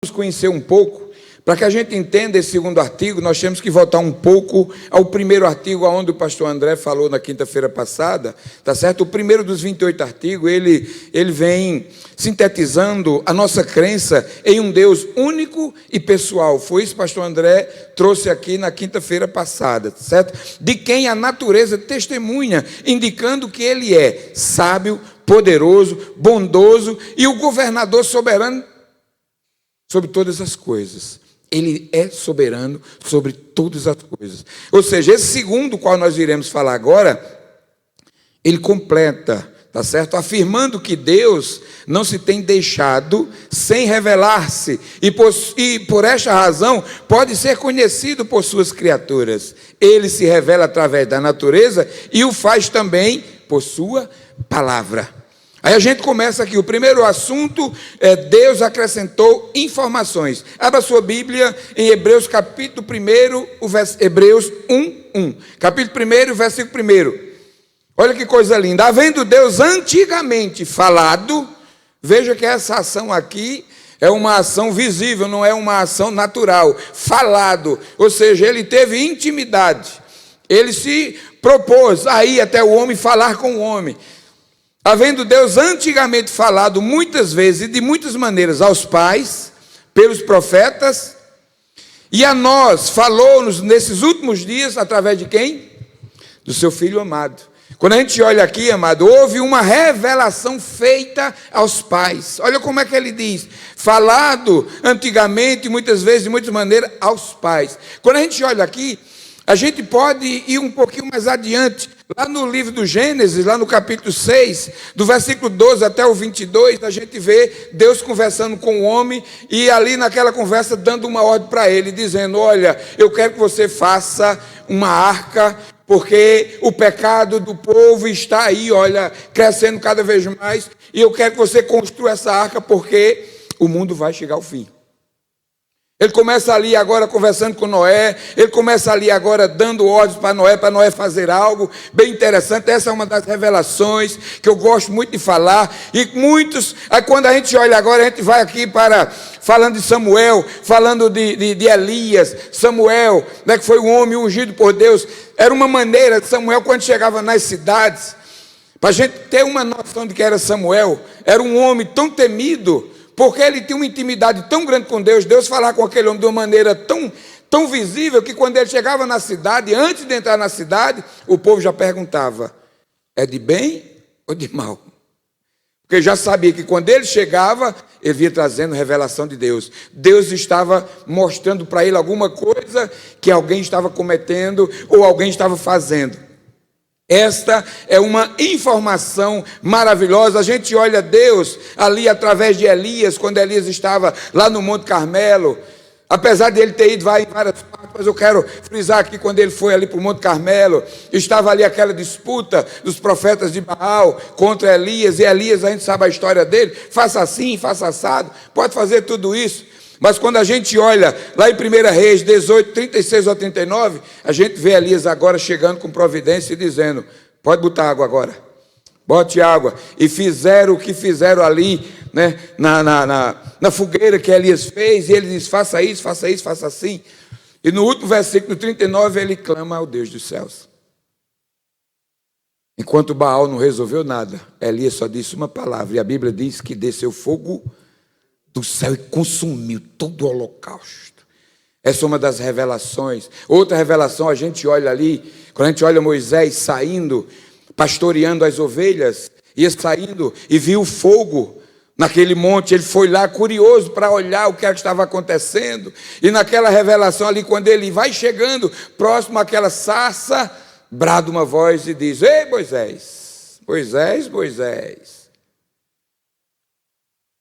Vamos conhecer um pouco. Para que a gente entenda esse segundo artigo, nós temos que voltar um pouco ao primeiro artigo, onde o pastor André falou na quinta-feira passada, tá certo? O primeiro dos 28 artigos, ele vem sintetizando a nossa crença em um Deus único e pessoal. Foi isso que o pastor André trouxe aqui na quinta-feira passada, tá certo? De quem a natureza testemunha, indicando que ele é sábio, poderoso, bondoso e o governador soberano sobre todas as coisas. Ele é soberano sobre todas as coisas. Ou seja, esse segundo, qual nós iremos falar agora, ele completa, tá certo? Afirmando que Deus não se tem deixado sem revelar-se, e por esta razão pode ser conhecido por suas criaturas. Ele se revela através da natureza e o faz também por sua palavra. Aí a gente começa aqui, o primeiro assunto é Deus acrescentou informações. Abra sua Bíblia em Hebreus capítulo 1, Hebreus 1. Capítulo 1, versículo 1. Olha que coisa linda. Havendo Deus antigamente falado, veja que essa ação aqui é uma ação visível, não é uma ação natural. Falado, ou seja, ele teve intimidade. Ele se propôs a ir até o homem falar com o homem. Havendo Deus antigamente falado muitas vezes e de muitas maneiras aos pais, pelos profetas, e a nós falou-nos nesses últimos dias através de quem? Do seu Filho amado. Quando a gente olha aqui, amado, houve uma revelação feita aos pais. Olha como é que ele diz, falado antigamente, muitas vezes, de muitas maneiras, aos pais. Quando a gente olha aqui, a gente pode ir um pouquinho mais adiante. Lá no livro do Gênesis, lá no capítulo 6, do versículo 12 até o 22, a gente vê Deus conversando com o homem e ali naquela conversa dando uma ordem para ele, dizendo, olha, eu quero que você faça uma arca, porque o pecado do povo está aí, olha, crescendo cada vez mais, e eu quero que você construa essa arca, porque o mundo vai chegar ao fim. Ele começa ali agora conversando com Noé, ele começa ali agora dando ordens para Noé fazer algo bem interessante. Essa é uma das revelações que eu gosto muito de falar, e muitos, aí quando a gente olha agora, a gente vai aqui falando de Samuel, falando de Elias, Samuel, né, que foi um homem ungido por Deus. Era uma maneira de Samuel, quando chegava nas cidades, para a gente ter uma noção de que era Samuel, era um homem tão temido, porque ele tinha uma intimidade tão grande com Deus, Deus falava com aquele homem de uma maneira tão visível, que quando ele chegava na cidade, antes de entrar na cidade, o povo já perguntava, é de bem ou de mal? Porque já sabia que quando ele chegava, ele vinha trazendo revelação de Deus. Deus estava mostrando para ele alguma coisa que alguém estava cometendo ou alguém estava fazendo. Esta é uma informação maravilhosa. A gente olha Deus ali através de Elias, quando Elias estava lá no Monte Carmelo. Apesar de ele ter ido em várias partes, mas eu quero frisar aqui, quando ele foi ali para o Monte Carmelo, estava ali aquela disputa dos profetas de Baal contra Elias, e Elias, a gente sabe a história dele, faça assim, faça assado, pode fazer tudo isso. Mas quando a gente olha lá em 1 Reis 18, 36 ao 39, a gente vê Elias agora chegando com providência e dizendo, pode botar água agora, bote água. E fizeram o que fizeram ali, né, na fogueira que Elias fez, e ele diz, faça isso, faça isso, faça assim. E no último versículo 39, ele clama ao Deus dos céus. Enquanto Baal não resolveu nada, Elias só disse uma palavra, e a Bíblia diz que desceu fogo do céu e consumiu todo o holocausto. Essa é uma das revelações. Outra revelação, a gente olha ali, quando a gente olha Moisés saindo, pastoreando as ovelhas, ia saindo e viu fogo naquele monte. Ele foi lá curioso para olhar o que estava acontecendo, e naquela revelação ali, quando ele vai chegando próximo àquela sarça, brada uma voz e diz, ei Moisés, Moisés, Moisés,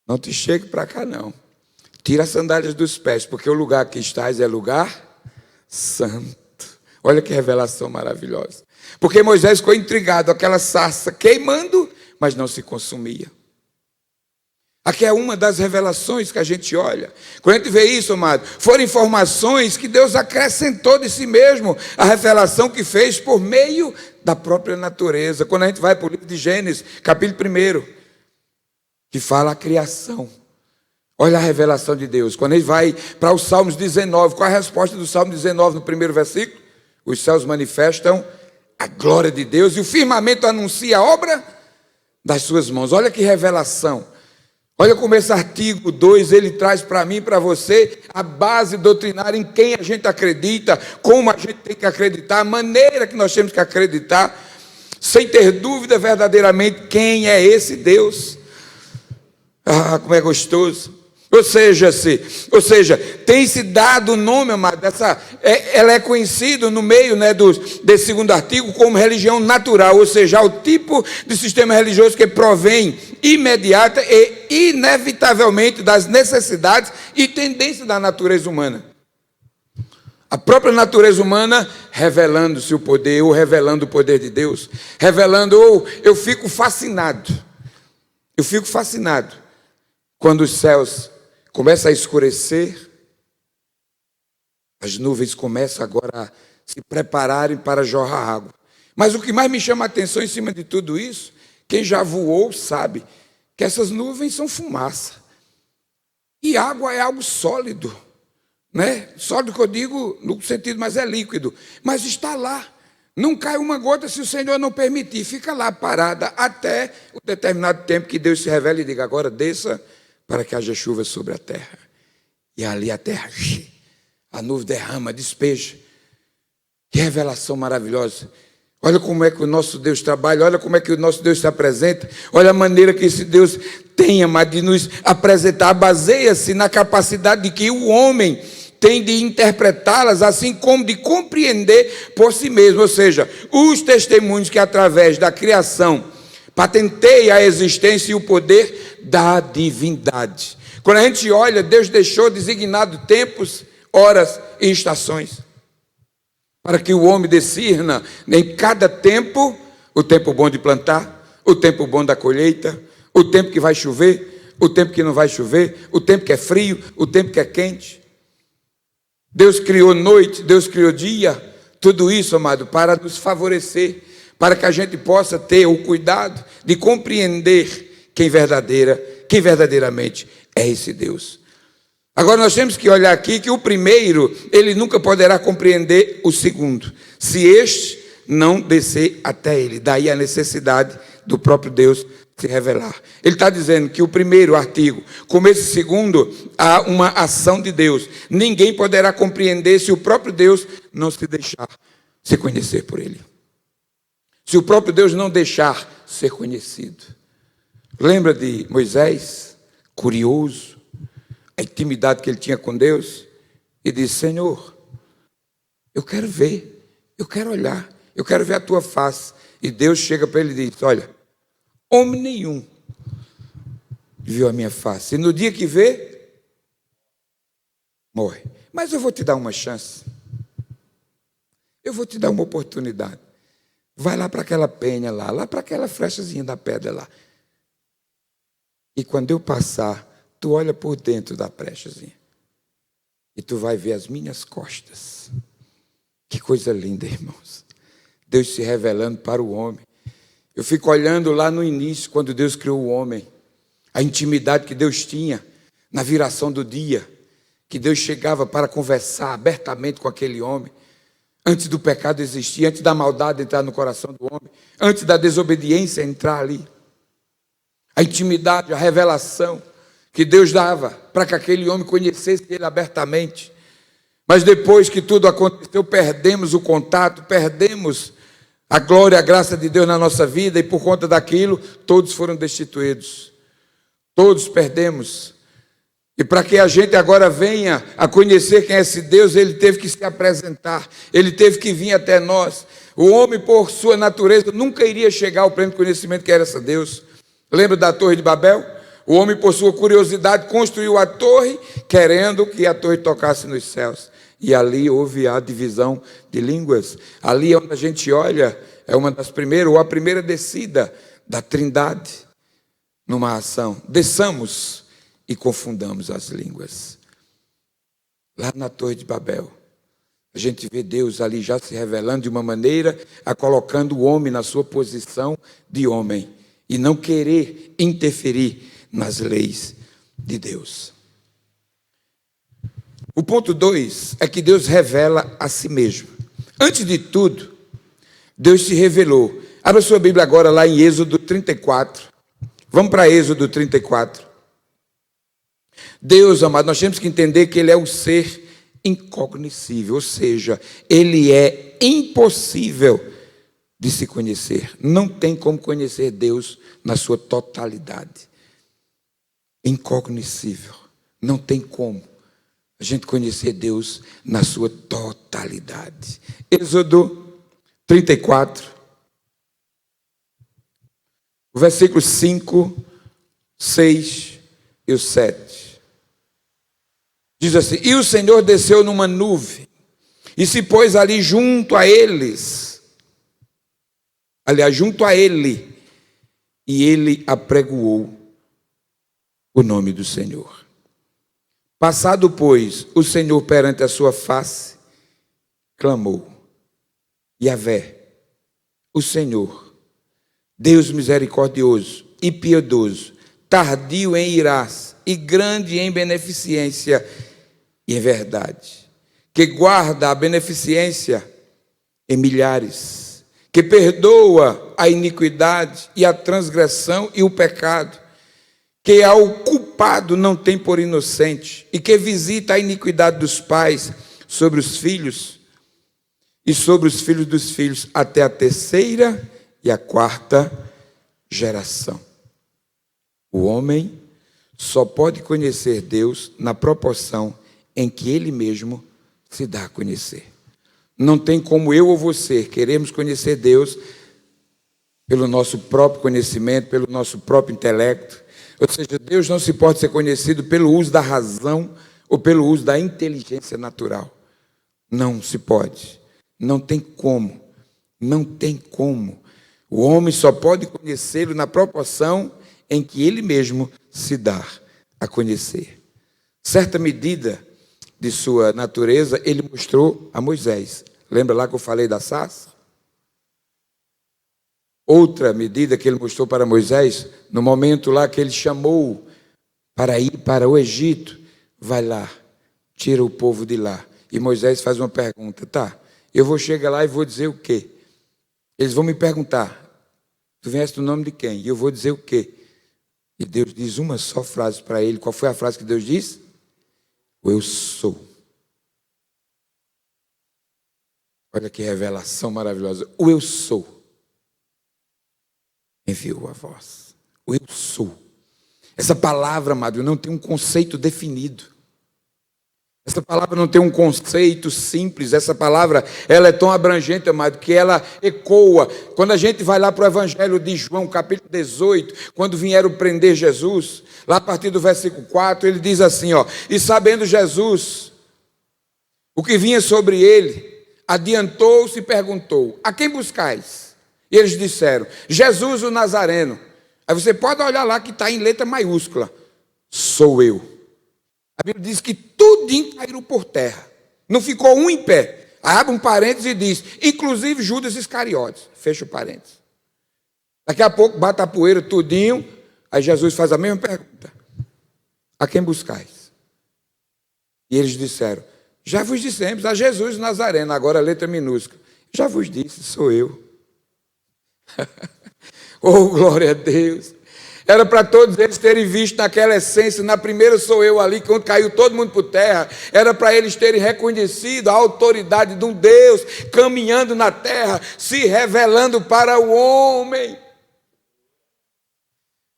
não te chegue para cá não, tira as sandálias dos pés, porque o lugar que estás é lugar santo. Olha que revelação maravilhosa, porque Moisés ficou intrigado, aquela sarça queimando, mas não se consumia. Aqui é uma das revelações que a gente olha. Quando a gente vê isso, amado, foram informações que Deus acrescentou de si mesmo, a revelação que fez por meio da própria natureza. Quando a gente vai para o livro de Gênesis, capítulo 1, que fala a criação. Olha a revelação de Deus. Quando ele vai para os Salmos 19, qual é a resposta do Salmo 19 no primeiro versículo? Os céus manifestam a glória de Deus e o firmamento anuncia a obra das suas mãos. Olha que revelação. Olha como esse artigo 2, ele traz para mim e para você a base doutrinária em quem a gente acredita, como a gente tem que acreditar, a maneira que nós temos que acreditar, sem ter dúvida verdadeiramente quem é esse Deus. Ah, como é gostoso. Ou seja, tem se dado o nome, amado, ela é conhecida no meio, desse segundo artigo como religião natural, ou seja, o tipo de sistema religioso que provém imediata e inevitavelmente das necessidades e tendências da natureza humana. A própria natureza humana revelando-se o poder, ou revelando o poder de Deus, eu fico fascinado quando os céus começam a escurecer, as nuvens começam agora a se prepararem para jorrar água. Mas o que mais me chama a atenção em cima de tudo isso, quem já voou sabe que essas nuvens são fumaça. E água é algo sólido, né? Sólido que eu digo no sentido, mas é líquido. Mas está lá. Não cai uma gota se o Senhor não permitir. Fica lá parada até o determinado tempo que Deus se revela e diga, agora desça para que haja chuva sobre a terra. E ali a terra, a nuvem derrama, despeja. Que revelação maravilhosa. Olha como é que o nosso Deus trabalha, olha como é que o nosso Deus se apresenta, olha a maneira que esse Deus tem, amado, de nos apresentar. Baseia-se na capacidade de que o homem tem de interpretá-las, assim como de compreender por si mesmo. Ou seja, os testemunhos que através da criação patenteia a existência e o poder da divindade. Quando a gente olha, Deus deixou designado tempos, horas e estações, para que o homem discirna em cada tempo, o tempo bom de plantar, o tempo bom da colheita, o tempo que vai chover, o tempo que não vai chover, o tempo que é frio, o tempo que é quente. Deus criou noite, Deus criou dia, tudo isso, amado, para nos favorecer, para que a gente possa ter o cuidado de compreender quem verdadeiramente é esse Deus. Agora nós temos que olhar aqui que o primeiro, ele nunca poderá compreender o segundo, se este não descer até ele. Daí a necessidade do próprio Deus se revelar. Ele está dizendo que o primeiro artigo, como esse segundo, há uma ação de Deus. Ninguém poderá compreender se o próprio Deus não se deixar se conhecer por ele. Se o próprio Deus não deixar ser conhecido. Lembra de Moisés, curioso, a intimidade que ele tinha com Deus, e disse, Senhor, eu quero ver, eu quero olhar, eu quero ver a tua face. E Deus chega para ele e diz, olha, homem nenhum viu a minha face, e no dia que vê, morre. Mas eu vou te dar uma chance, eu vou te dar uma oportunidade. Vai lá para aquela penha lá para aquela flechazinha da pedra lá. E quando eu passar, tu olha por dentro da brechazinha. E tu vai ver as minhas costas. Que coisa linda, irmãos. Deus se revelando para o homem. Eu fico olhando lá no início, quando Deus criou o homem. A intimidade que Deus tinha na viração do dia. Que Deus chegava para conversar abertamente com aquele homem. Antes do pecado existir, antes da maldade entrar no coração do homem, antes da desobediência entrar ali. A intimidade, a revelação que Deus dava para que aquele homem conhecesse ele abertamente. Mas depois que tudo aconteceu, perdemos o contato, perdemos a glória, a graça de Deus na nossa vida, e por conta daquilo, todos foram destituídos. Todos perdemos. E para que a gente agora venha a conhecer quem é esse Deus, ele teve que se apresentar, ele teve que vir até nós. O homem, por sua natureza, nunca iria chegar ao pleno conhecimento que era esse Deus. Lembra da Torre de Babel? O homem, por sua curiosidade, construiu a torre, querendo que a torre tocasse nos céus. E ali houve a divisão de línguas. Ali onde a gente olha, é uma das primeiras, ou a primeira descida da Trindade numa ação. Desçamos e confundamos as línguas. Lá na Torre de Babel, a gente vê Deus ali já se revelando de uma maneira, a colocando o homem na sua posição de homem, e não querer interferir nas leis de Deus. O ponto 2 é que Deus revela a si mesmo. Antes de tudo, Deus se revelou. Abra sua Bíblia agora lá em Êxodo 34. Vamos para Êxodo 34. Deus, amado, nós temos que entender que Ele é um ser incognoscível, ou seja, Ele é impossível de se conhecer. Não tem como conhecer Deus na sua totalidade. Incognoscível. Não tem como a gente conhecer Deus na sua totalidade. Êxodo 34, o versículo 5, 6 e o 7. Diz assim: e o Senhor desceu numa nuvem e se pôs ali junto a eles, aliás, junto a ele, e ele apregoou o nome do Senhor. Passado, pois, o Senhor perante a sua face, clamou: Yahvé, o Senhor, Deus misericordioso e piedoso, tardio em irar-se e grande em beneficência e em verdade, que guarda a beneficência em milhares, que perdoa a iniquidade e a transgressão e o pecado, que ao culpado não tem por inocente, e que visita a iniquidade dos pais sobre os filhos e sobre os filhos dos filhos, até a terceira e a quarta geração. O homem só pode conhecer Deus na proporção em que ele mesmo se dá a conhecer. Não tem como eu ou você queremos conhecer Deus pelo nosso próprio conhecimento, pelo nosso próprio intelecto. Ou seja, Deus não se pode ser conhecido pelo uso da razão ou pelo uso da inteligência natural. Não se pode. Não tem como. Não tem como. O homem só pode conhecê-lo na proporção em que ele mesmo se dá a conhecer. Certa medida de sua natureza ele mostrou a Moisés. Lembra lá que eu falei da sarça? Outra medida que ele mostrou para Moisés, no momento lá que ele chamou para ir para o Egito, vai lá, tira o povo de lá. E Moisés faz uma pergunta: tá, eu vou chegar lá e vou dizer o quê? Eles vão me perguntar: tu vieste no nome de quem? E eu vou dizer o quê? E Deus diz uma só frase para ele. Qual foi a frase que Deus disse? O eu sou. Olha que revelação maravilhosa. O eu sou enviou a vós. O eu sou. Essa palavra, amado, não tem um conceito definido. Essa palavra não tem um conceito simples. Essa palavra, ela é tão abrangente, amado, que ela ecoa. Quando a gente vai lá para o Evangelho de João, capítulo 18, quando vieram prender Jesus, lá a partir do versículo 4, ele diz assim, ó: e sabendo Jesus o que vinha sobre ele, adiantou-se e perguntou: a quem buscais? E eles disseram: Jesus o Nazareno. Aí você pode olhar lá que está em letra maiúscula: sou eu. A Bíblia diz que tudinho caiu por terra, não ficou um em pé. Abre um parênteses e diz: inclusive Judas Iscariotes. Fecha o parênteses. Daqui a pouco bate a poeira tudinho. Aí Jesus faz a mesma pergunta: a quem buscais? E eles disseram: já vos dissemos, a Jesus o Nazareno. Agora a letra minúscula: já vos disse, sou eu. Oh, glória a Deus. Era para todos eles terem visto naquela essência, na primeira sou eu ali, quando caiu todo mundo por terra, era para eles terem reconhecido a autoridade de um Deus caminhando na terra, se revelando para o homem.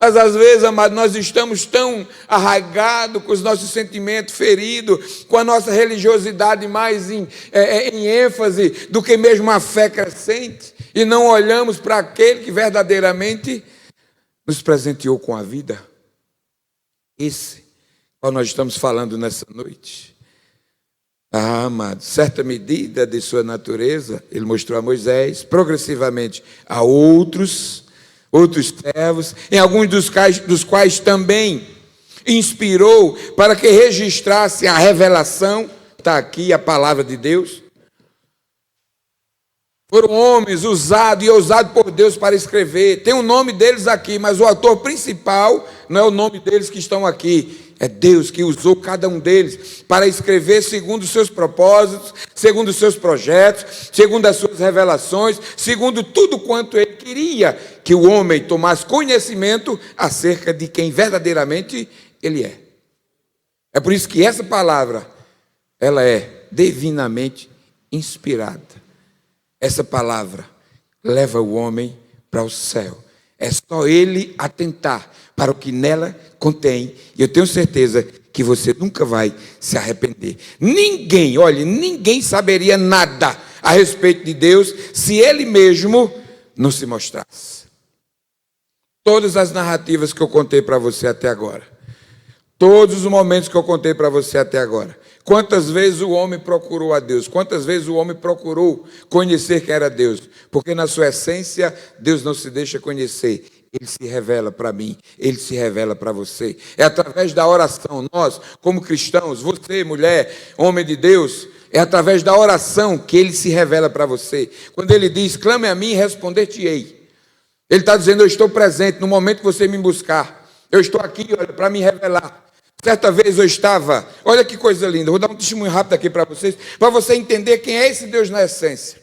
Mas às vezes, amado, nós estamos tão arraigados, com os nossos sentimentos feridos, com a nossa religiosidade mais em ênfase do que mesmo a fé crescente, e não olhamos para aquele que verdadeiramente nos presenteou com a vida. Esse, qual nós estamos falando nessa noite. Ah, amado, certa medida de sua natureza, ele mostrou a Moisés, progressivamente a outros servos, em alguns dos quais também inspirou para que registrasse a revelação. Está aqui a palavra de Deus. Foram homens usados e ousados por Deus para escrever. Tem o nome deles aqui, mas o autor principal não é o nome deles que estão aqui. É Deus que usou cada um deles para escrever segundo os seus propósitos, segundo os seus projetos, segundo as suas revelações, segundo tudo quanto Ele queria que o homem tomasse conhecimento acerca de quem verdadeiramente Ele é. É por isso que essa palavra, ela é divinamente inspirada. Essa palavra leva o homem para o céu. É só ele atentar para o que nela contém. E eu tenho certeza que você nunca vai se arrepender. Ninguém, olhe, ninguém saberia nada a respeito de Deus se Ele mesmo não se mostrasse. Todas as narrativas que eu contei para você até agora, todos os momentos que eu contei para você até agora, quantas vezes o homem procurou a Deus, quantas vezes o homem procurou conhecer quem era Deus, porque na sua essência Deus não se deixa conhecer. Ele se revela para mim, Ele se revela para você. É através da oração. Nós, como cristãos, você, mulher, homem de Deus, é através da oração que Ele se revela para você. Quando Ele diz, clame a mim e responder-te-ei. Ele está dizendo, eu estou presente no momento que você me buscar. Eu estou aqui, olha, para me revelar. Certa vez eu estava, olha que coisa linda, vou dar um testemunho rápido aqui para você entender quem é esse Deus na essência.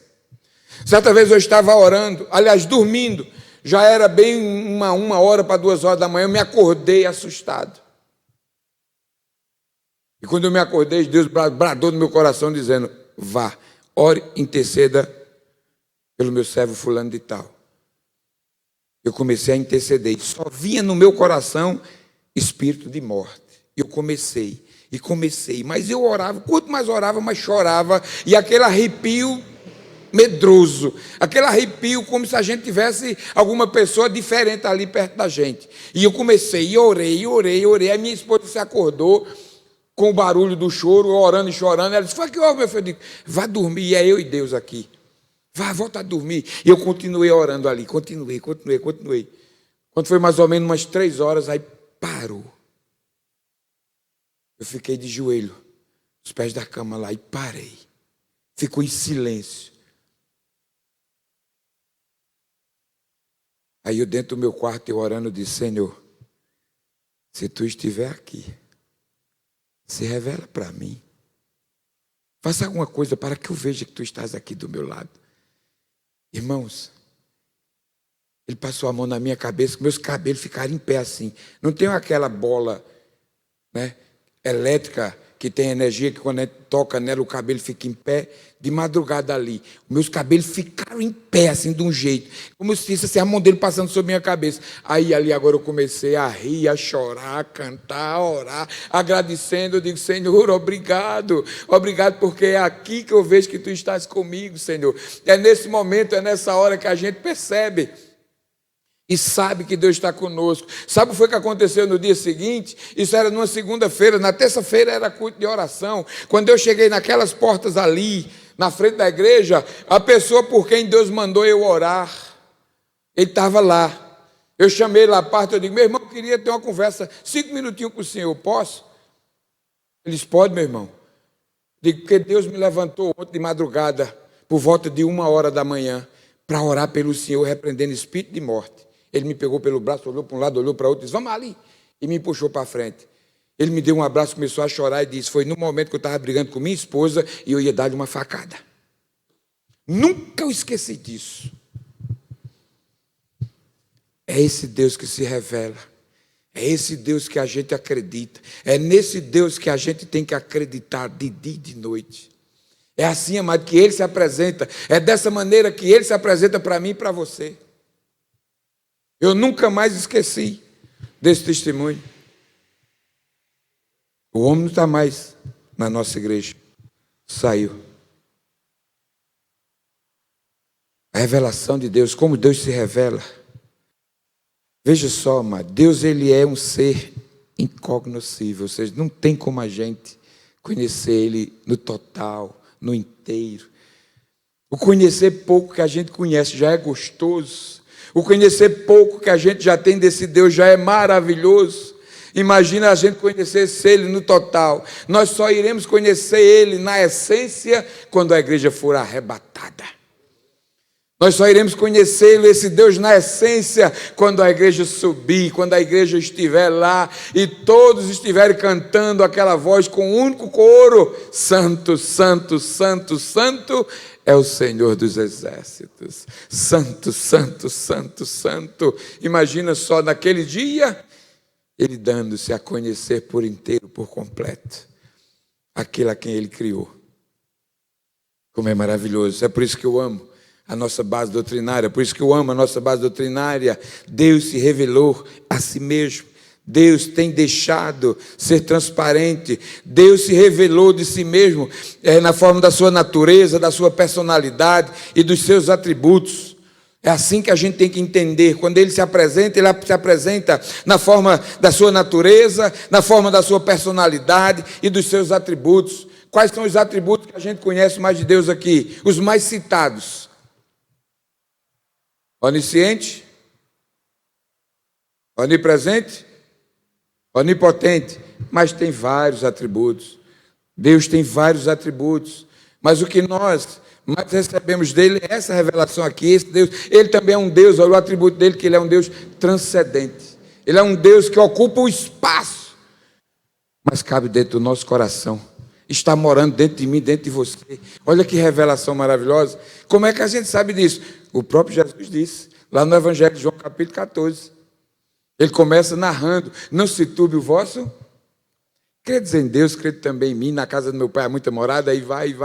Certa vez eu estava orando, aliás, dormindo. Já era bem uma hora para 2 horas da manhã, eu me acordei assustado. E quando eu me acordei, Deus bradou no meu coração dizendo, vá, ore, interceda pelo meu servo fulano de tal. Eu comecei a interceder, e só vinha no meu coração espírito de morte. Eu comecei, mas eu orava, quanto mais orava, mais chorava, e aquele arrepio medroso, aquele arrepio como se a gente tivesse alguma pessoa diferente ali perto da gente. E eu comecei, e orei, aí minha esposa se acordou com o barulho do choro, orando e chorando, ela disse, foi que houve, meu filho? Eu digo, vá dormir, e é eu e Deus aqui, vá, volta a dormir. E eu continuei orando ali, continuei. Quando foi mais ou menos umas 3 horas, aí parou. Eu fiquei de joelho, nos pés da cama lá, e parei. Ficou em silêncio. Aí eu dentro do meu quarto, eu orando, disse, Senhor, se Tu estiver aqui, se revela para mim. Faça alguma coisa para que eu veja que Tu estás aqui do meu lado. Irmãos, Ele passou a mão na minha cabeça, que meus cabelos ficaram em pé assim. Não tem aquela bola, né, elétrica, que tem energia, que quando a gente toca nela, o cabelo fica em pé. De madrugada ali, meus cabelos ficaram em pé, assim, de um jeito, como se fosse assim, a mão dele passando sobre minha cabeça. Aí ali agora eu comecei a rir, a chorar, a cantar, a orar, agradecendo. Eu digo, Senhor, obrigado porque é aqui que eu vejo que Tu estás comigo, Senhor. É nesse momento, é nessa hora que a gente percebe e sabe que Deus está conosco. Sabe o que foi que aconteceu no dia seguinte? Isso era numa segunda-feira, na terça-feira era culto de oração. Quando eu cheguei naquelas portas ali, na frente da igreja, a pessoa por quem Deus mandou eu orar, ele estava lá. Eu chamei lá a parte, eu digo, meu irmão, eu queria ter uma conversa, 5 minutinhos com o senhor, posso? Ele disse, pode, meu irmão. Eu digo, porque Deus me levantou ontem de madrugada, por volta de 1 hora da manhã, para orar pelo senhor, repreendendo espírito de morte. Ele me pegou pelo braço, olhou para um lado, olhou para outro, disse, vamos ali, e me puxou para frente. Ele me deu um abraço, começou a chorar e disse, foi no momento que eu estava brigando com minha esposa e eu ia dar-lhe uma facada. Nunca eu esqueci disso. É esse Deus que se revela, é esse Deus que a gente acredita, é nesse Deus que a gente tem que acreditar de dia e de noite. É assim, amado, que Ele se apresenta, é dessa maneira que Ele se apresenta para mim e para você. Eu nunca mais esqueci desse testemunho. O homem não está mais na nossa igreja. Saiu. A revelação de Deus, como Deus se revela. Veja só, amado, Deus, Ele é um ser incognoscível, ou seja, não tem como a gente conhecer Ele no total, no inteiro. O conhecer pouco que a gente conhece já é gostoso. O conhecer pouco que a gente já tem desse Deus já é maravilhoso. Imagina a gente conhecesse Ele no total. Nós só iremos conhecer Ele na essência quando a igreja for arrebatada. Nós só iremos conhecê-lo, esse Deus na essência, quando a igreja subir, quando a igreja estiver lá e todos estiverem cantando aquela voz com um único coro: Santo, Santo, Santo, Santo é o Senhor dos exércitos. Santo, Santo, Santo, Santo. Imagina só naquele dia, ele dando-se a conhecer por inteiro, por completo, aquele a quem ele criou. Como é maravilhoso. É por isso que eu amo a nossa base doutrinária, por isso que eu amo a nossa base doutrinária. Deus se revelou a si mesmo, Deus tem deixado ser transparente, Deus se revelou de si mesmo na forma da sua natureza, da sua personalidade e dos seus atributos. É assim que a gente tem que entender. Quando ele se apresenta na forma da sua natureza, na forma da sua personalidade e dos seus atributos. Quais são os atributos que a gente conhece mais de Deus aqui? Os mais citados: onisciente, onipresente, onipotente. Mas tem vários atributos. Deus tem vários atributos. Mas o que nós mais recebemos dele é essa revelação aqui. Esse Deus, ele também é um Deus, olha o atributo dele, que ele é um Deus transcendente. Ele é um Deus que ocupa o espaço, mas cabe dentro do nosso coração. Está morando dentro de mim, dentro de você. Olha que revelação maravilhosa. Como é que a gente sabe disso? O próprio Jesus disse, lá no Evangelho de João, capítulo 14. Ele começa narrando: não se turbe o vosso. Credes em Deus, crede também em mim. Na casa do meu pai há muita morada. Aí vai.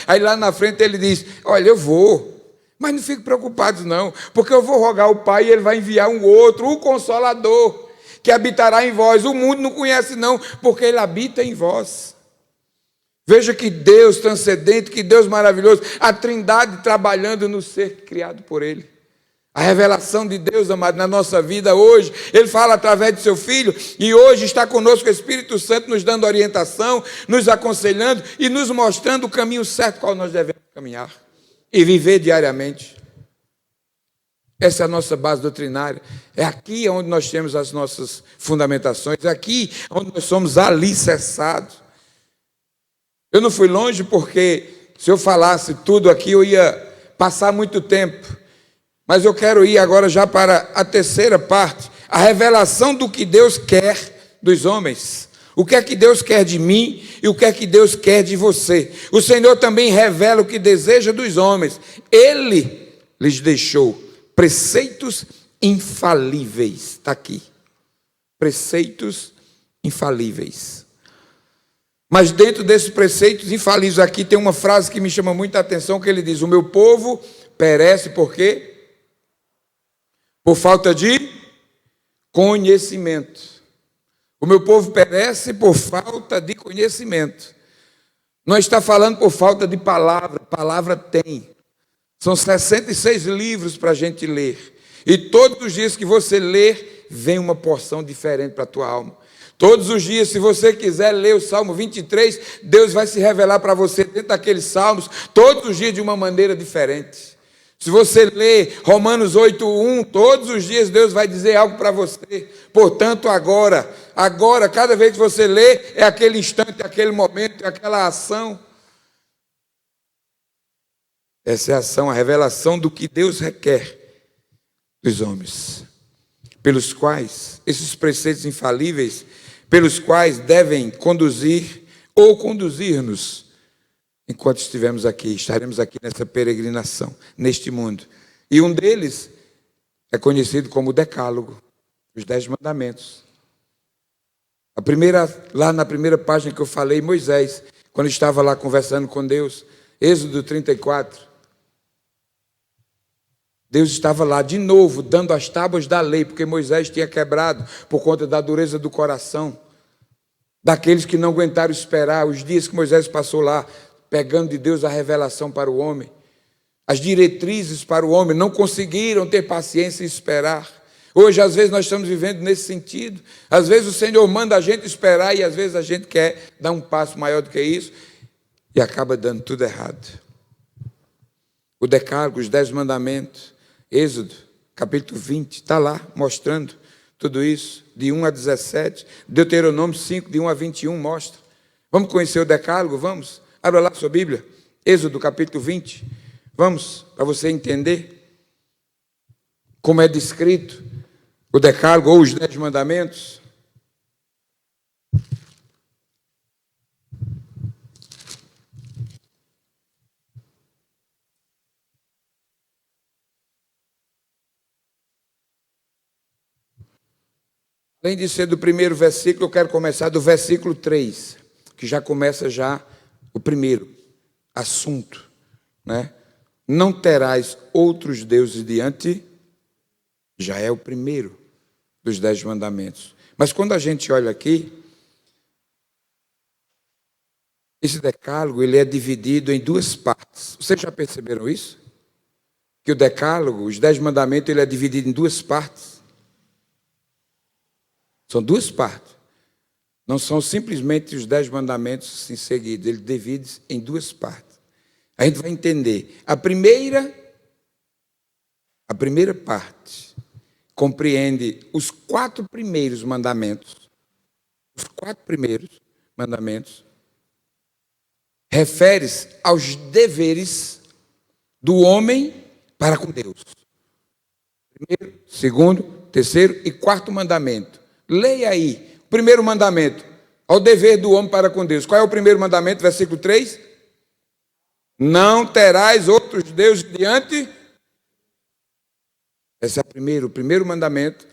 Aí lá na frente ele diz: olha, eu vou, mas não fique preocupado não, porque eu vou rogar ao Pai e ele vai enviar um outro, o Consolador, que habitará em vós. O mundo não conhece não, porque ele habita em vós. Veja que Deus transcendente, que Deus maravilhoso, a Trindade trabalhando no ser criado por ele. A revelação de Deus, amado, na nossa vida hoje, ele fala através de seu Filho, e hoje está conosco o Espírito Santo nos dando orientação, nos aconselhando e nos mostrando o caminho certo qual nós devemos caminhar e viver diariamente. Essa é a nossa base doutrinária. É aqui onde nós temos as nossas fundamentações, é aqui onde nós somos alicerçados. Eu não fui longe porque, se eu falasse tudo aqui, eu ia passar muito tempo. Mas eu quero ir agora já para a terceira parte, a revelação do que Deus quer dos homens. O que é que Deus quer de mim e o que é que Deus quer de você. O Senhor também revela o que deseja dos homens. Ele lhes deixou preceitos infalíveis. Está aqui. Preceitos infalíveis. Mas dentro desses preceitos infalíveis aqui tem uma frase que me chama muita atenção, que ele diz: o meu povo perece por quê? Por falta de conhecimento. O meu povo perece por falta de conhecimento. Não está falando por falta de palavra. Palavra tem. São 66 livros para a gente ler. E todos os dias que você ler, vem uma porção diferente para a tua alma. Todos os dias, se você quiser ler o Salmo 23, Deus vai se revelar para você dentro daqueles salmos, todos os dias de uma maneira diferente. Se você ler Romanos 8:1, todos os dias Deus vai dizer algo para você. Portanto, agora, cada vez que você lê, é aquele instante, é aquele momento, é aquela ação. Essa é a ação, a revelação do que Deus requer dos homens, pelos quais, esses preceitos infalíveis, pelos quais devem conduzir ou conduzir-nos enquanto estivermos aqui, estaremos aqui nessa peregrinação, neste mundo. E um deles é conhecido como o Decálogo, os 10 mandamentos. Lá na primeira página que eu falei, Moisés, quando estava lá conversando com Deus, Êxodo 34, Deus estava lá de novo, dando as tábuas da lei, porque Moisés tinha quebrado por conta da dureza do coração, daqueles que não aguentaram esperar, os dias que Moisés passou lá, pegando de Deus a revelação para o homem, as diretrizes para o homem, não conseguiram ter paciência e esperar. Hoje, às vezes, nós estamos vivendo nesse sentido. Às vezes o Senhor manda a gente esperar e às vezes a gente quer dar um passo maior do que isso e acaba dando tudo errado. O Decálogo, os 10 mandamentos, Êxodo, capítulo 20, está lá mostrando tudo isso, de 1 a 17, Deuteronômio 5, de 1 a 21, mostra. Vamos conhecer o Decálogo? Vamos? Abra lá a sua Bíblia, Êxodo capítulo 20, Vamos, para você entender como é descrito o Decálogo ou os 10 mandamentos. Além de ser do primeiro versículo, eu quero começar do versículo 3, que já começa já o primeiro assunto, né? Não terás outros deuses diante, já é o primeiro dos 10 mandamentos. Mas quando a gente olha aqui, esse decálogo ele é dividido em duas partes. Vocês já perceberam isso? Que o decálogo, os 10 mandamentos, ele é dividido em duas partes. São duas partes. Não são simplesmente os 10 mandamentos em seguida. Ele divide em duas partes. A gente vai entender. A primeira parte compreende os 4 primeiros mandamentos. Os 4 primeiros mandamentos refere-se aos deveres do homem para com Deus. Primeiro, segundo, terceiro e 4º mandamento. Leia aí. O primeiro mandamento, ao dever do homem para com Deus. Qual é o primeiro mandamento? Versículo 3. Não terás outros deuses diante. Esse é o primeiro mandamento.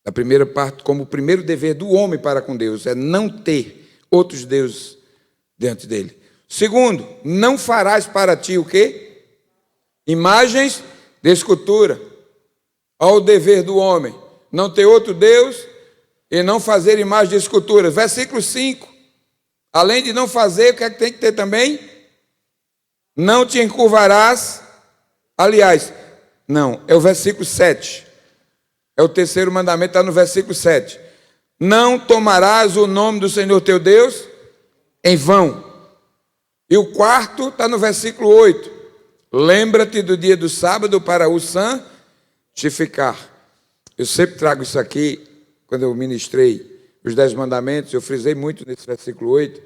A primeira parte, como o primeiro dever do homem para com Deus, é não ter outros deuses diante dele. Segundo, não farás para ti o quê? Imagens de escultura. Ao dever do homem, não ter outro Deus e não fazer imagem de escultura. Versículo 5. Além de não fazer, o que é que tem que ter também? Não te encurvarás. Aliás, não, é o versículo 7. É o terceiro mandamento, está no versículo 7. Não tomarás o nome do Senhor teu Deus em vão. E o 4º está no versículo 8. Lembra-te do dia do sábado para o santificar. Eu sempre trago isso aqui, quando eu ministrei os 10 mandamentos, eu frisei muito nesse versículo 8,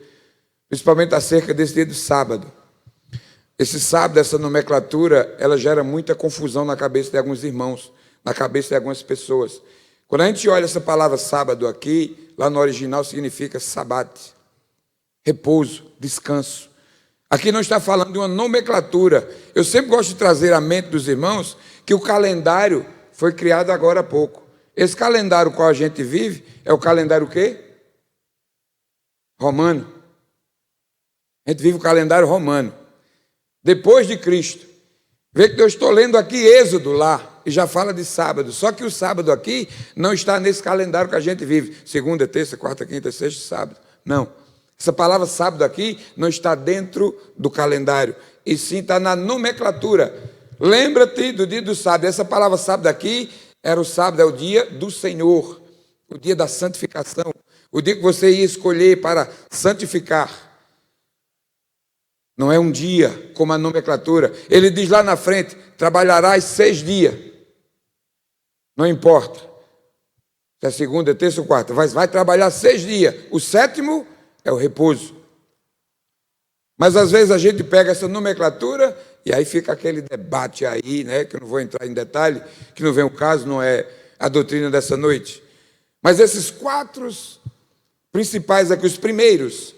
principalmente acerca desse dia do sábado. Esse sábado, essa nomenclatura, ela gera muita confusão na cabeça de alguns irmãos, na cabeça de algumas pessoas. Quando a gente olha essa palavra sábado aqui, lá no original significa sabate, repouso, descanso. Aqui não está falando de uma nomenclatura. Eu sempre gosto de trazer à mente dos irmãos que o calendário foi criado agora há pouco. Esse calendário qual a gente vive é o calendário o quê? Romano. A gente vive o calendário romano. Depois de Cristo. Vê que eu estou lendo aqui Êxodo lá, e já fala de sábado. Só que o sábado aqui não está nesse calendário que a gente vive. Segunda, terça, quarta, quinta, sexta, sábado. Não. Essa palavra sábado aqui não está dentro do calendário. E sim está na nomenclatura. Lembra-te do dia do sábado. Essa palavra sábado aqui era o sábado, é o dia do Senhor, o dia da santificação, o dia que você ia escolher para santificar. Não é um dia como a nomenclatura. Ele diz lá na frente: trabalharás 6 dias. Não importa se é segunda, terça ou quarta, vai trabalhar 6 dias. O 7º é o repouso. Mas às vezes a gente pega essa nomenclatura e aí fica aquele debate aí, né, que eu não vou entrar em detalhe, que não vem o caso, não é a doutrina dessa noite. Mas esses 4 principais aqui, os primeiros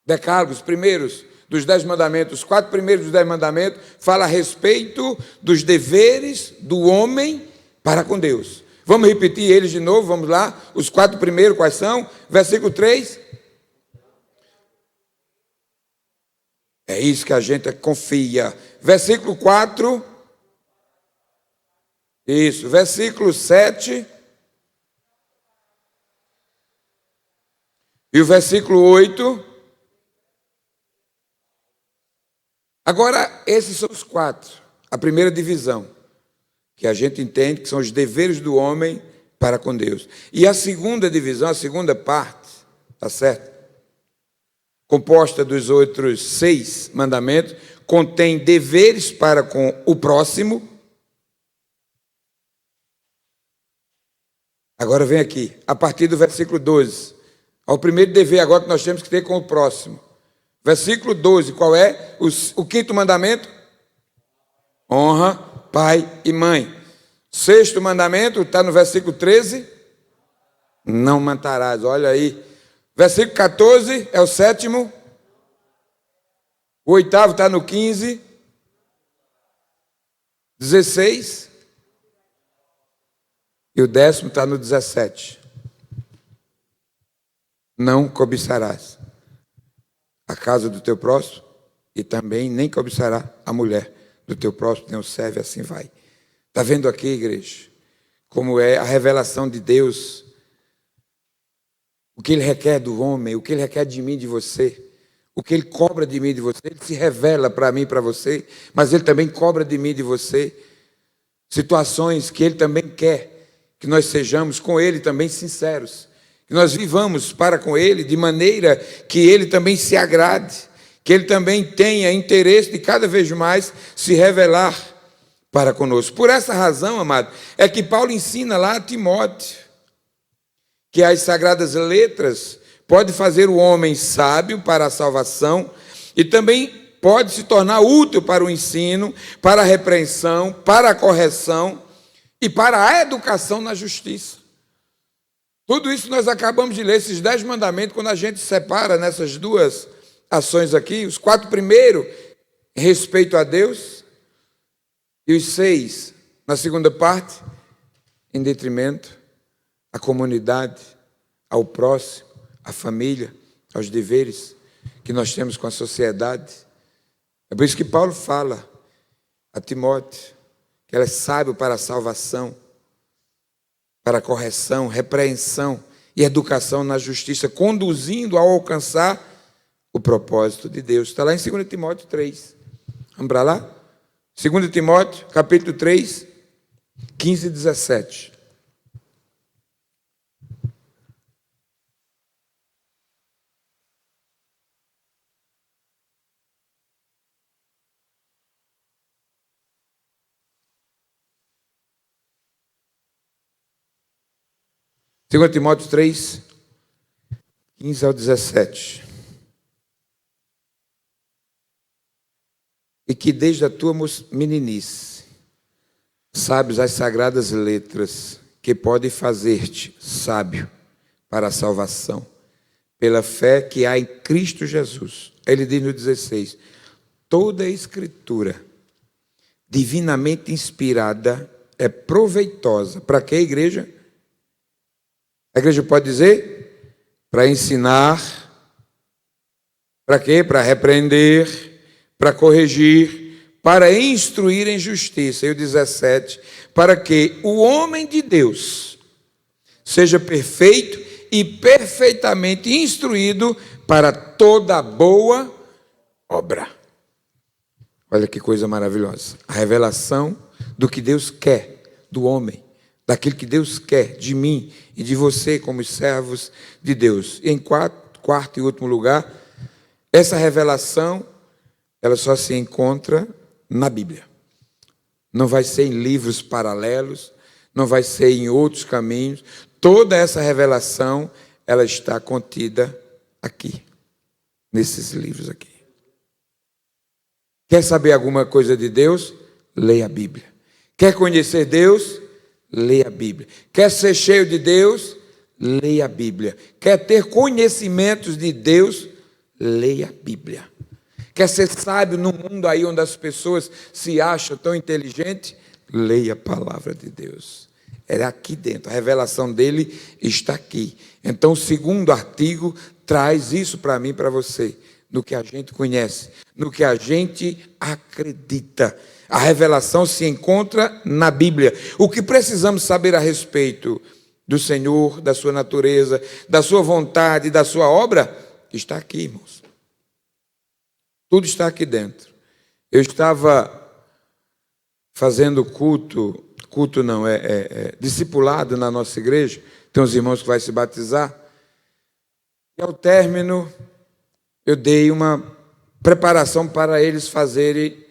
decálogos, os primeiros dos 10 mandamentos, os 4 primeiros dos 10 mandamentos, fala a respeito dos deveres do homem para com Deus. Vamos repetir eles de novo, vamos lá. Os 4 primeiros, quais são? Versículo 3. É isso que a gente confia. Versículo 4. Isso. Versículo 7. E o versículo 8. Agora, esses são os 4. A primeira divisão, que a gente entende que são os deveres do homem para com Deus. E a segunda divisão, a segunda parte, tá certo? Composta dos outros 6 mandamentos, contém deveres para com o próximo. Agora vem aqui, a partir do versículo 12. Ao primeiro dever agora que nós temos que ter com o próximo. Versículo 12, qual é o quinto mandamento? Honra pai e mãe. Sexto mandamento, está no versículo 13. Não matarás, olha aí. Versículo 14 é o sétimo. O oitavo está no 15. 16. E o décimo está no 17. Não cobiçarás a casa do teu próximo, e também nem cobiçará a mulher do teu próximo, nem o serve, assim vai. Está vendo aqui, igreja, como é a revelação de Deus, o que Ele requer do homem, o que Ele requer de mim, de você, o que Ele cobra de mim, de você. Ele se revela para mim, para você, mas Ele também cobra de mim, de você, situações que Ele também quer que nós sejamos com Ele também sinceros, que nós vivamos para com Ele de maneira que Ele também se agrade, que Ele também tenha interesse de cada vez mais se revelar para conosco. Por essa razão, amado, é que Paulo ensina lá a Timóteo que as sagradas letras podem fazer o homem sábio para a salvação e também pode se tornar útil para o ensino, para a repreensão, para a correção e para a educação na justiça. Tudo isso nós acabamos de ler, esses 10 mandamentos, quando a gente separa nessas duas ações aqui, os 4 primeiros, em respeito a Deus, e os 6, na segunda parte, em detrimento à comunidade, ao próximo, à família, aos deveres que nós temos com a sociedade. É por isso que Paulo fala a Timóteo que ela é sábio para a salvação, para a correção, repreensão e educação na justiça, conduzindo ao alcançar o propósito de Deus. Está lá em 2 Timóteo 3. Vamos para lá? 2 Timóteo, capítulo 3, 15 e 17. Segundo Timóteo 3, 15 ao 17. E que desde a tua meninice sabes as sagradas letras que podem fazer-te sábio para a salvação, pela fé que há em Cristo Jesus. Ele diz no 16, toda a escritura divinamente inspirada é proveitosa. Para quê, igreja? A igreja pode dizer? Para ensinar. Para quê? Para repreender, para corrigir, para instruir em justiça. E o 17, para que o homem de Deus seja perfeito e perfeitamente instruído para toda boa obra. Olha que coisa maravilhosa. A revelação do que Deus quer do homem, daquilo que Deus quer de mim e de você como servos de Deus. E em quarto e último lugar, essa revelação, ela só se encontra na Bíblia. Não vai ser em livros paralelos, não vai ser em outros caminhos. Toda essa revelação, ela está contida aqui, nesses livros aqui. Quer saber alguma coisa de Deus? Leia a Bíblia. Quer conhecer Deus? Leia a Bíblia. Quer ser cheio de Deus? Leia a Bíblia. Quer ter conhecimentos de Deus? Leia a Bíblia. Quer ser sábio no mundo aí onde as pessoas se acham tão inteligentes? Leia a palavra de Deus. É aqui dentro, a revelação dele está aqui. Então, o segundo artigo traz isso para mim e para você, no que a gente conhece, no que a gente acredita. A revelação se encontra na Bíblia. O que precisamos saber a respeito do Senhor, da sua natureza, da sua vontade, da sua obra, está aqui, irmãos. Tudo está aqui dentro. Eu estava fazendo discipulado na nossa igreja, tem uns irmãos que vão se batizar, e ao término eu dei uma preparação para eles fazerem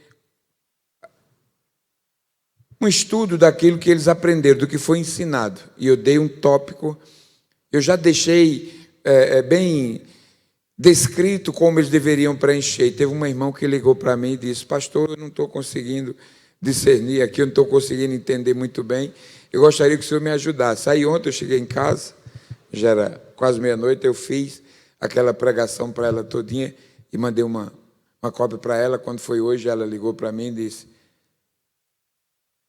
um estudo daquilo que eles aprenderam, do que foi ensinado, e eu dei um tópico, eu já deixei bem descrito como eles deveriam preencher. E teve uma irmã que ligou para mim e disse: pastor, eu não estou conseguindo discernir aqui, eu não estou conseguindo entender muito bem, eu gostaria que o senhor me ajudasse. Aí ontem eu cheguei em casa, já era quase meia-noite, eu fiz aquela pregação para ela todinha e mandei uma cópia para ela. Quando foi hoje, ela ligou para mim e disse: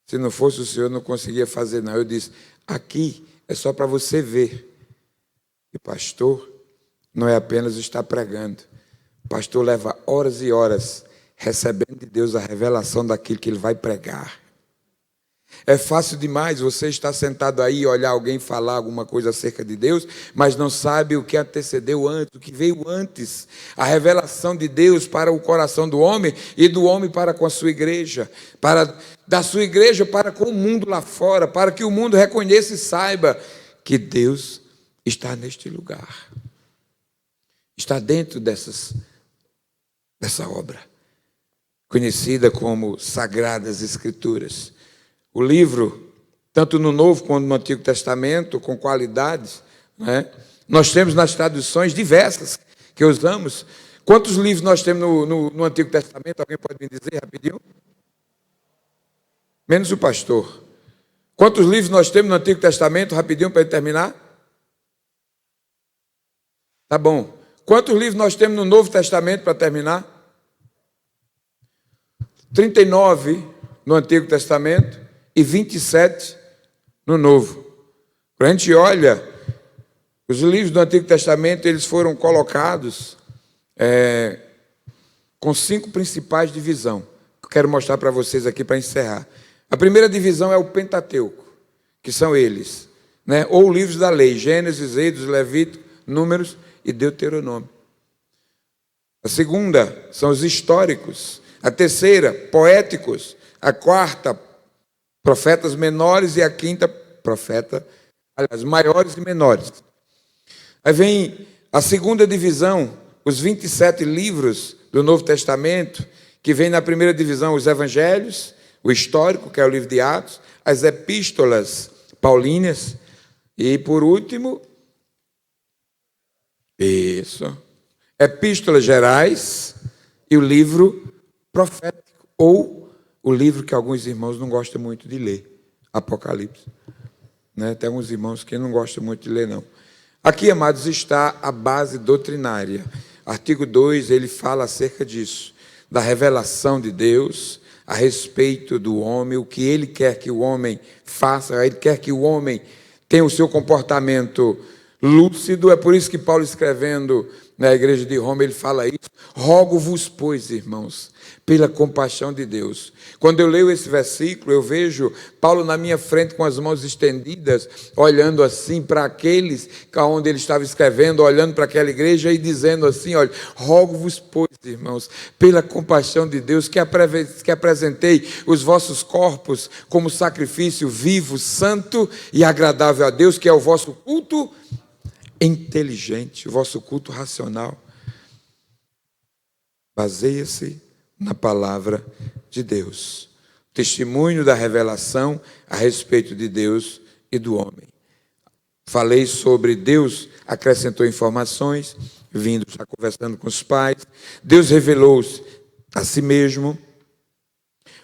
se não fosse o senhor, não conseguia fazer não. Eu disse: aqui é só para você ver. E pastor não é apenas estar pregando. O pastor leva horas e horas recebendo de Deus a revelação daquilo que ele vai pregar. É fácil demais você estar sentado aí e olhar alguém falar alguma coisa acerca de Deus, mas não sabe o que antecedeu antes, o que veio antes. A revelação de Deus para o coração do homem e do homem para com a sua igreja, da sua igreja para com o mundo lá fora, para que o mundo reconheça e saiba que Deus está neste lugar. Está dentro dessa obra, conhecida como Sagradas Escrituras. O livro, tanto no Novo quanto no Antigo Testamento, com qualidades, né? Nós temos nas traduções diversas que usamos. Quantos livros nós temos no Antigo Testamento? Alguém pode me dizer rapidinho? Menos o pastor. Quantos livros nós temos no Antigo Testamento? Rapidinho para terminar. Tá bom. Quantos livros nós temos no Novo Testamento para terminar? 39 no Antigo Testamento e 27 no Novo. Quando a gente olha, os livros do Antigo Testamento, eles foram colocados com 5 principais divisões, que eu quero mostrar para vocês aqui para encerrar. A primeira divisão é o Pentateuco, que são eles, né? Ou livros da lei, Gênesis, Êxodo, Levítico, Números e Deuteronômio. A segunda são os históricos. A terceira, poéticos. A quarta, profetas menores. E a quinta, maiores e menores. Aí vem a segunda divisão, os 27 livros do Novo Testamento, que vem na primeira divisão os evangelhos, o histórico, que é o livro de Atos, as epístolas paulíneas, e por último, epístolas gerais e o livro profético, ou o livro que alguns irmãos não gostam muito de ler, Apocalipse. Né? Tem alguns irmãos que não gostam muito de ler, não. Aqui, amados, está a base doutrinária. Artigo 2, ele fala acerca disso, da revelação de Deus a respeito do homem, o que ele quer que o homem faça, ele quer que o homem tenha o seu comportamento lúcido. É por isso que Paulo, escrevendo na igreja de Roma, ele fala isso: rogo-vos, pois, irmãos, pela compaixão de Deus. Quando eu leio esse versículo, eu vejo Paulo na minha frente com as mãos estendidas, olhando assim para aqueles onde ele estava escrevendo, olhando para aquela igreja e dizendo assim: olha, rogo-vos, pois, irmãos, pela compaixão de Deus, que apresentei os vossos corpos como sacrifício vivo, santo e agradável a Deus, que é o vosso culto inteligente, o vosso culto racional. Baseia-se na palavra de Deus. Testemunho da revelação a respeito de Deus e do homem. Falei sobre Deus, acrescentou informações, vindo, já conversando com os pais. Deus revelou-se a si mesmo.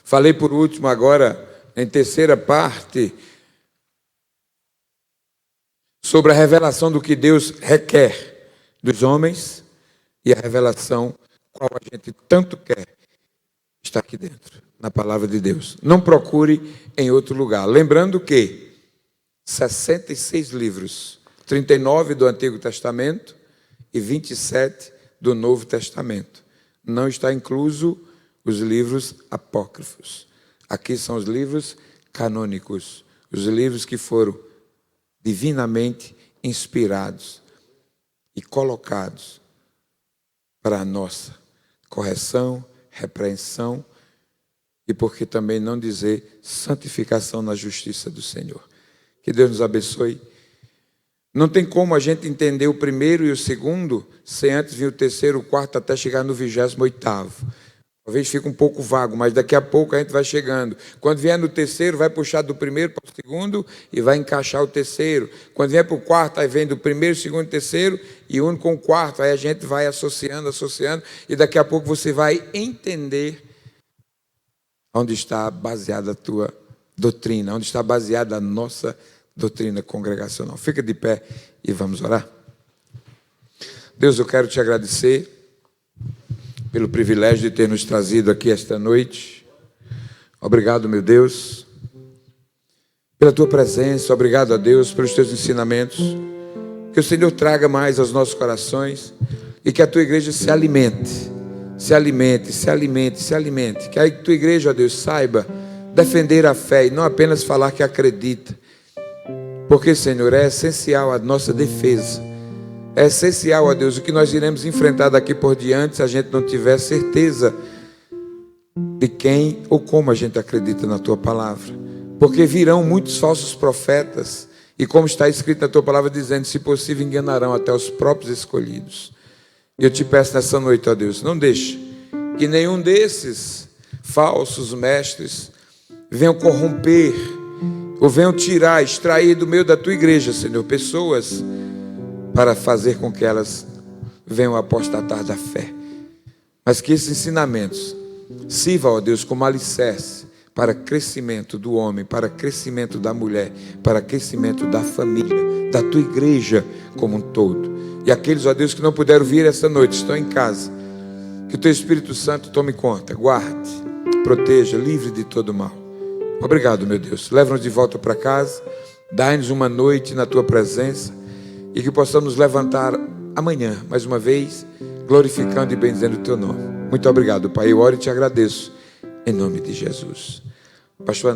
Falei por último agora, em terceira parte, sobre a revelação do que Deus requer dos homens e a revelação qual a gente tanto quer está aqui dentro, na palavra de Deus. Não procure em outro lugar. Lembrando que 66 livros, 39 do Antigo Testamento e 27 do Novo Testamento. Não está incluso os livros apócrifos. Aqui são os livros canônicos, os livros que foram divinamente inspirados e colocados para a nossa correção, repreensão e, por que também não dizer, santificação na justiça do Senhor. Que Deus nos abençoe. Não tem como a gente entender o primeiro e o segundo sem antes vir o terceiro, o quarto, até chegar no 28º. Talvez fique um pouco vago, mas daqui a pouco a gente vai chegando. Quando vier no terceiro, vai puxar do primeiro para o segundo e vai encaixar o terceiro. Quando vier para o quarto, aí vem do primeiro, segundo, terceiro e une com o quarto. Aí a gente vai associando, e daqui a pouco você vai entender onde está baseada a tua doutrina, onde está baseada a nossa doutrina congregacional. Fica de pé e vamos orar. Deus, eu quero te agradecer pelo privilégio de ter nos trazido aqui esta noite. Obrigado, meu Deus, pela tua presença. Obrigado a Deus pelos teus ensinamentos. Que o Senhor traga mais aos nossos corações e que a tua igreja se alimente. Se alimente, se alimente, se alimente. Que a tua igreja, ó Deus, saiba defender a fé e não apenas falar que acredita. Porque, Senhor, é essencial a nossa defesa. É essencial, ó Deus, o que nós iremos enfrentar daqui por diante se a gente não tiver certeza de quem ou como a gente acredita na tua palavra. Porque virão muitos falsos profetas e, como está escrito na tua palavra, dizendo, se possível, enganarão até os próprios escolhidos. E eu te peço nessa noite, ó Deus, não deixe que nenhum desses falsos mestres venham corromper ou venham tirar, extrair do meio da tua igreja, Senhor, pessoas para fazer com que elas venham apostatar da fé. Mas que esses ensinamentos sirvam, ó Deus, como alicerce para crescimento do homem, para crescimento da mulher, para crescimento da família, da tua igreja como um todo. E aqueles, ó Deus, que não puderam vir esta noite, estão em casa, que o teu Espírito Santo tome conta, guarde, proteja, livre de todo mal. Obrigado, meu Deus. Leva-nos de volta para casa, dá-nos uma noite na tua presença, e que possamos levantar amanhã, mais uma vez, glorificando e bendizendo o teu nome. Muito obrigado, Pai. Eu oro e te agradeço, em nome de Jesus. Pastor